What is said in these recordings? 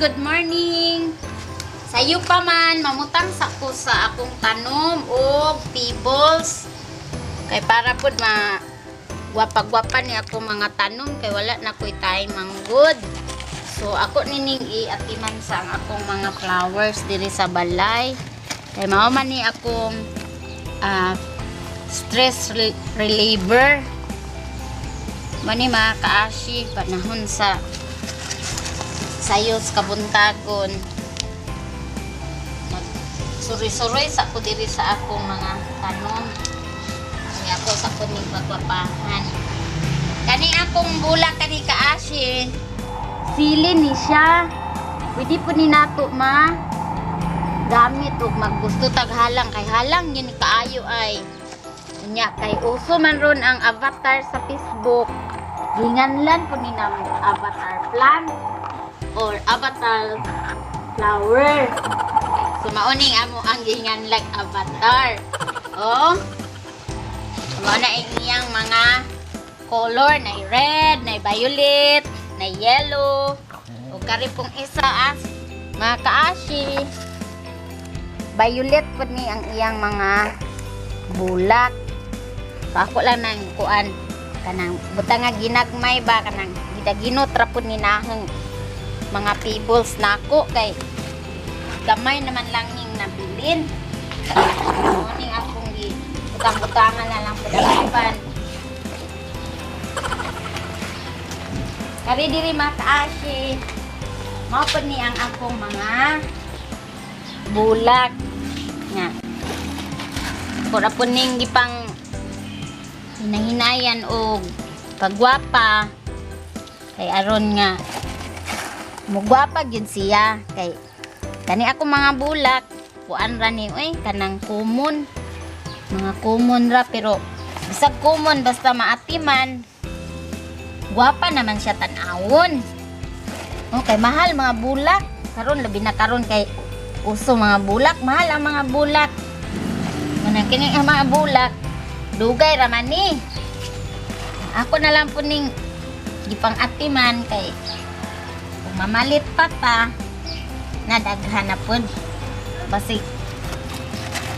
good morning. Sayo pa man, mamutang sa ko sa akong tanom o pebbles. Kay para pud gwapa-gwapa ni ako mga tanom kay wala na ko'y time manggod. So ako nining iatiman sa akong mga flowers diri sa balay. Kay mao man ni akong stress reliever. Mani mga kaashi panahon sa sayos kabuntagon. Suri-suri sa ko diri sa akong mga tanom. Kani ako sa kuning pagwapahan. Kani akong bulak kani kaashi. Sili ni siya. Pwede po ni nato gamit o maggusto taghalang kay halang yun kaayo ay. Nya kay uso man ron ang avatar sa Facebook. Ginganlan po ni namin avatar plant or avatar flower. So mauning amo ang ginganlag avatar. Oh. Mao na iyang mga color na red, na violet, na yellow. O kari pong isa mga kaashi. Violet po ni ang iyang mga bulak. So ako lang nang kuan kanang butang nga ginagmay ba kanang gidaginot ra pud ni nahang mga pebbles nako kay gamay naman lang ning nabilin. Ning akong butang-butangan na lang pud ang iban. Kari diri makaashi. Mao pud ni ang akong mga bulak nga. Kura pud ning gipang hinahinayan o pagwapa kay aron nga mugwapa gyud siya kay kani ako mga bulak kuan ra ni kanang common mga common ra pero bisag common basta maatiman gwapa naman siya tan-awon. Okay, mahal mga bulak karon labi na karon kay uso mga bulak mahal ang mga bulak man kini ang mga bulak dugay raman ni. Ako na lang po ning gipang atiman kay kung mamalit pa ta nadaghan na po basi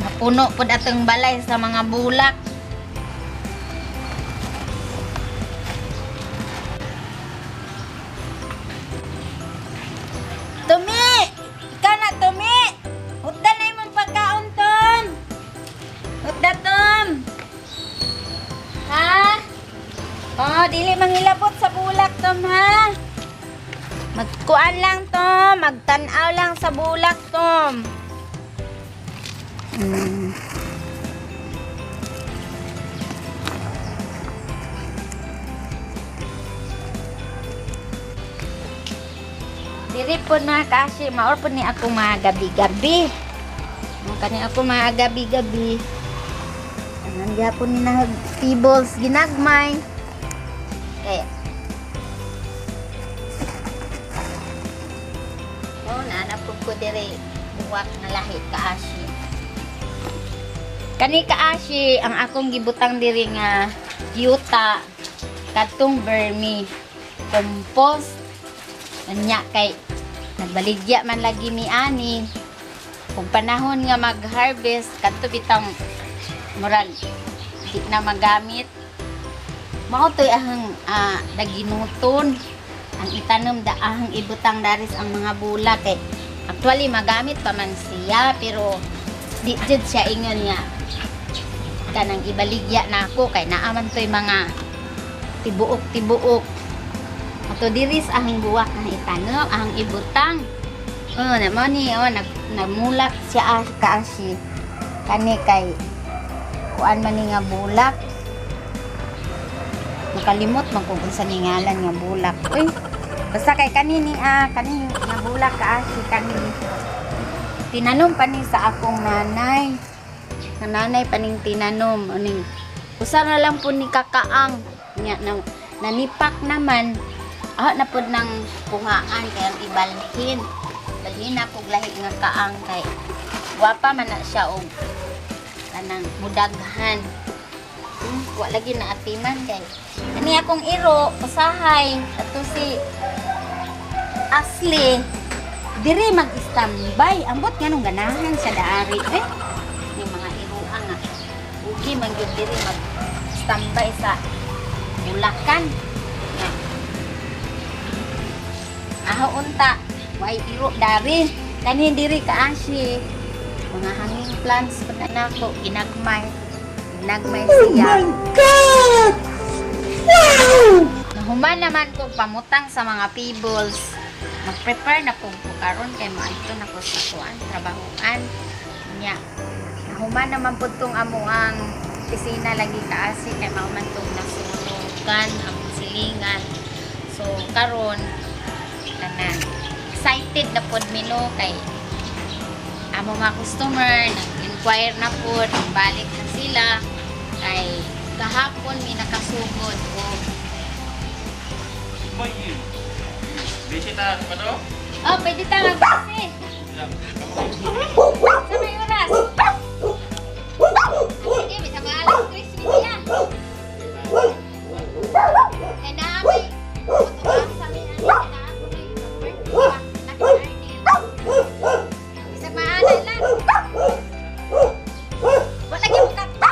napuno po atong balay sa mga bulak. Tumi! Ikaw na Tumi! Hutda na imong pagkaon Tom! Hutda Tom! Ha? Oh, dili mangilabot sa bulak Tom ha. Magkuan lang Tom, magtan-aw lang sa bulak Tom. Diri po na kasi maor po ni ako mga gabi-gabi. Kani ako mga gabi-gabi. Nandiya po ni na pebbles ginagmay. Kaya naanapod ko diri buwak na lahi kaashi. Kani kaashi ang akong gibutang diri nga yuta katong vermi compost. Anya kay nagbaligya man lagi mi ani. Kung panahon nga mag-harvest kadto bitang murag di na magamit. Mao toy ahang daginuton ang itanom da ahang ibutang daris ang mga bulak kay actually magamit pa man siya pero di jud siya ingon nga kanang ibaligya na ako kay naaman toy mga tibuok ato diris ahang buwak na itanom ahang ibutang namo ni nagmulak siya kaashi kani kay kuan man ni nga bulak nakalimot man kung unsa ni ngalan nga bulak. Uy, basta kay kanini kanini nga bulak kaashi kanini. Tinanom pa ni sa akong nanay. Sa nanay pa ning tinanom aning usa na lang po ni kakaang nya nanipak naman. Na pod nang kuhaan kay ang ibalhin. Balhin na kog lahi nga kaang kay guwapa man na siya og kanang mudaghan. Wa lagi na atiman kay ani akong iro usahay ato si Ashley Diri mag-standby. Ambot nga nung ganahan sa daari. Yung mga iruang nga. Ugi man gyud diri mag-standby sa Bulacan. Nga. Aho unta. Way iro dari. Kani diri kaasi. Mga hanging plants pa na nako. Ginagmay. Ginagmay siya. Oh my God! Wow! Nahuman naman ko pamutang sa mga pebbles. Mag-prepare na po karon kay maadto na ko sa kuan trabahoan nya. Nahuman naman po tong amuang pisina lagi kaasi kay mao man tong nasunugan ang silingan. So karon tanan excited na pod mino kay amo mga customer nag-inquire na pod balik na sila kay kahapon mi nakasugod og Bisita pa to? oh, pwede tayo mag-base. Sa may oras. Sige, may sama alas Christmas yan. Eh, naamay. Putukan sa may ano, naamay. Isa maanan lang. Wala yung kakta.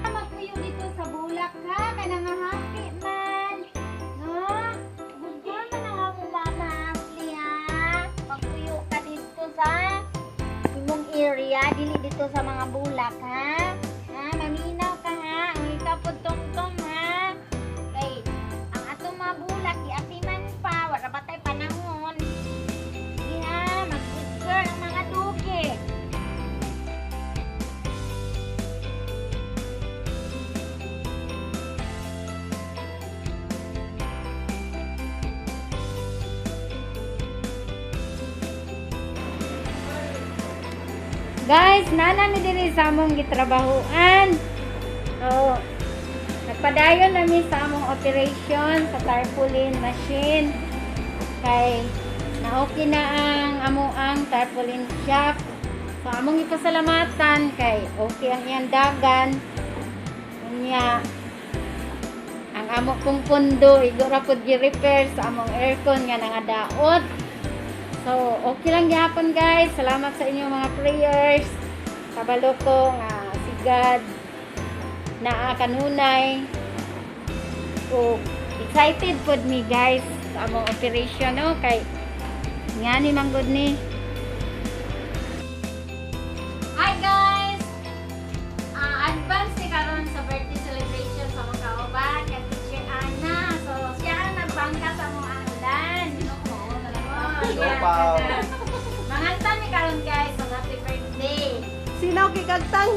Magpuyo dito sa bulak ha. Kanang happy man. No? Gusto man ang ako mama Ashley ha. Magpuyo ka dito sa imong area. Dili dito sa mga bulak ha. Ha? Maminaw ka ha. Ang ikapod tong-tong ha. Kay, ang atong mga bulak, iatiman pa. Wala pa tayo panahon. Sige ha. Mag-good ang mga dugi. Guys, nana mi diri sa among gitrabahuan. So, nagpadayon nami sa among operation sa tarpaulin machine. Kay na okay na ang amuang tarpaulin shop. So, among ipasalamatan kay okay ang iyang dagan. Unya ang amo kong pundo igora pud gi-repair sa among aircon nga nangadaot. So, okay lang gyapon guys. Salamat sa inyong mga prayers. Kabalo ko nga si God na kanunay. So, excited pod me guys sa among operation no kay ngani man gud ni. Hi guys. Advance ni karon sa birthday celebration sa mga kauban kay Teacher Ana. So, siya ang nagbangka sa among ulan. Manganta mi karon guys, so happy birthday. Sino kikagtang?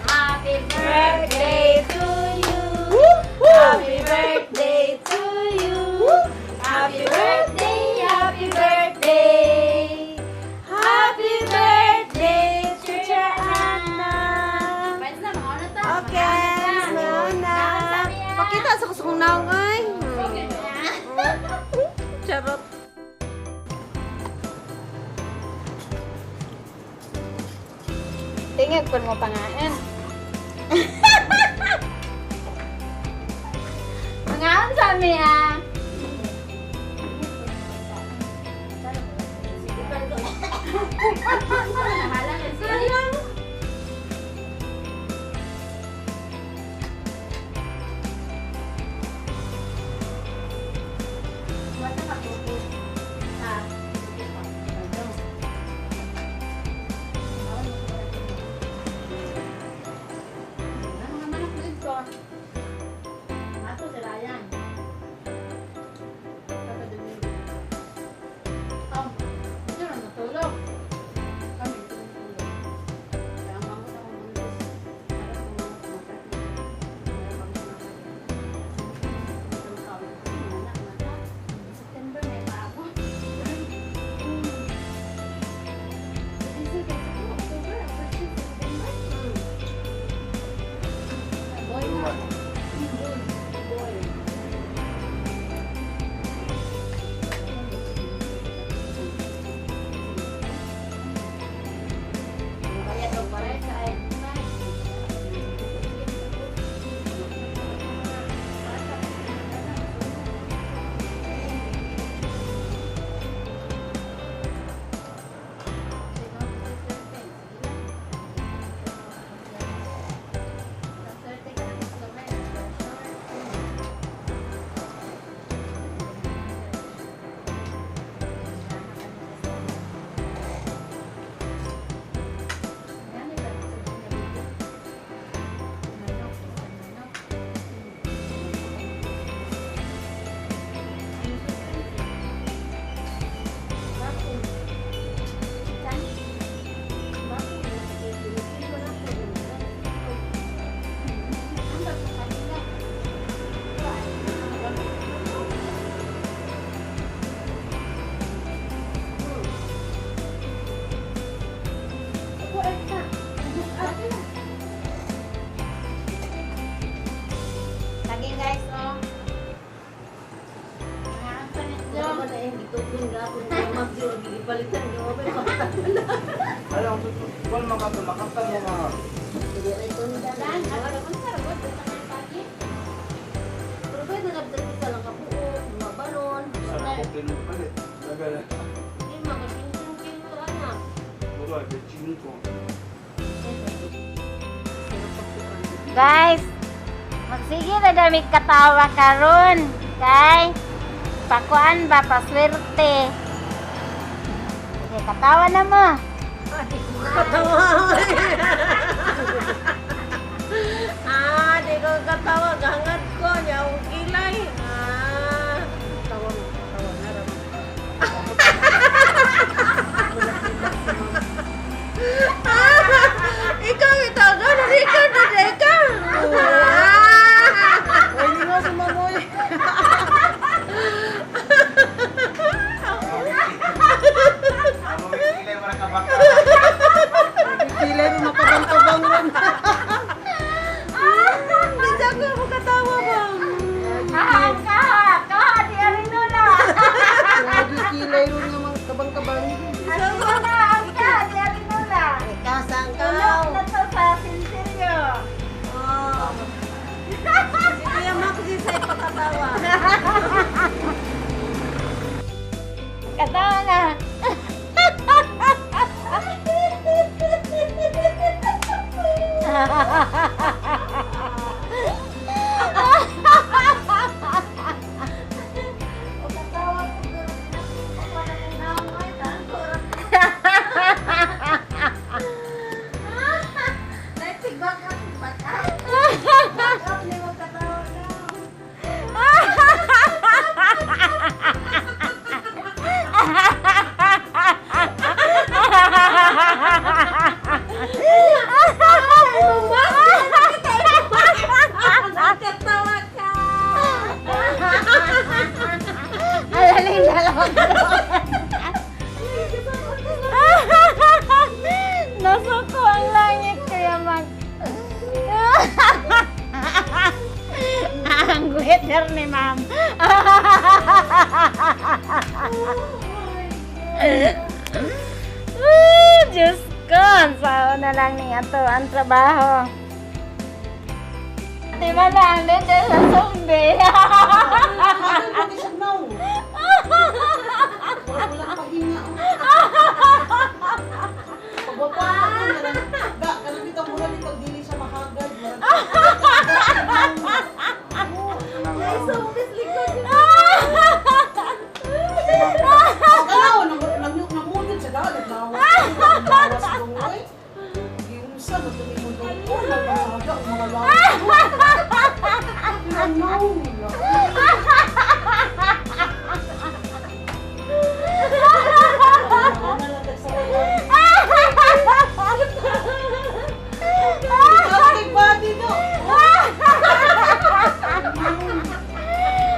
Happy birthday to you. Happy birthday to you. Happy birthday, happy birthday. Happy birthday, Teacher Anna. Pwede na mga ano to? Okay, na. Pakita sa kusong naong ay. Charot. Tingnan ko mo pangaan. Pangaan sa mi ah. Tukun nga ako na mag-zero. Gigipalitan niyo. May pagkatan. Ayaw, kung makatan mo mga... Sige, ito na dalan. Pero ba yung nagabdalita lang kabuo, mga balon. Sa kukin mo palit. Nagala. Hindi, mga pinsin-pinsin mo anak. Wala, betching ko. Guys, magsige na dami katawa karon. Kay pakuan ba paswerte. Sige, katawa na mo. Katawa. Di ko katawa. Gangat ko. Yung kilay. Tawa na rin. Ikaw itaga na ikaw na ikaw. Hindi nga sumamoy. Ano may kilay mga kabaka? Kilay mo makabang-kabang rin. Hindi ako makatawa bang. Kaha, di arin nula. Lagi kilay rin nga mga kabang-kabang. Di arin nula. Ikaw saan ka? Tulog na to sa sinseryo. Kaya makusin sa'yo pakatawa. Katawa na. Nakatawa ka. Alaling dalawa. Nasuko ang langit kaya mag... Ang weather ni ma'am. Diyos ko, ang sao na lang ni ato ang trabaho. Di ba lang, dito sa zombie.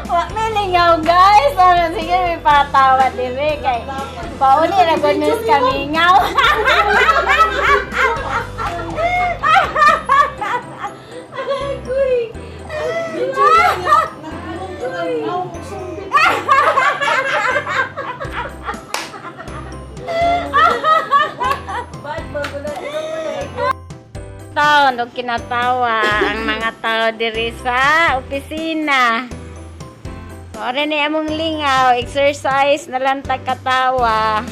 Wag may lingaw guys. Ano sige may patawa dire kay pauli ra gud news kami ngaw. Taon og kinatawa ang mga tao diri sa opisina. Ora ni among lingaw, exercise na lang tag katawa.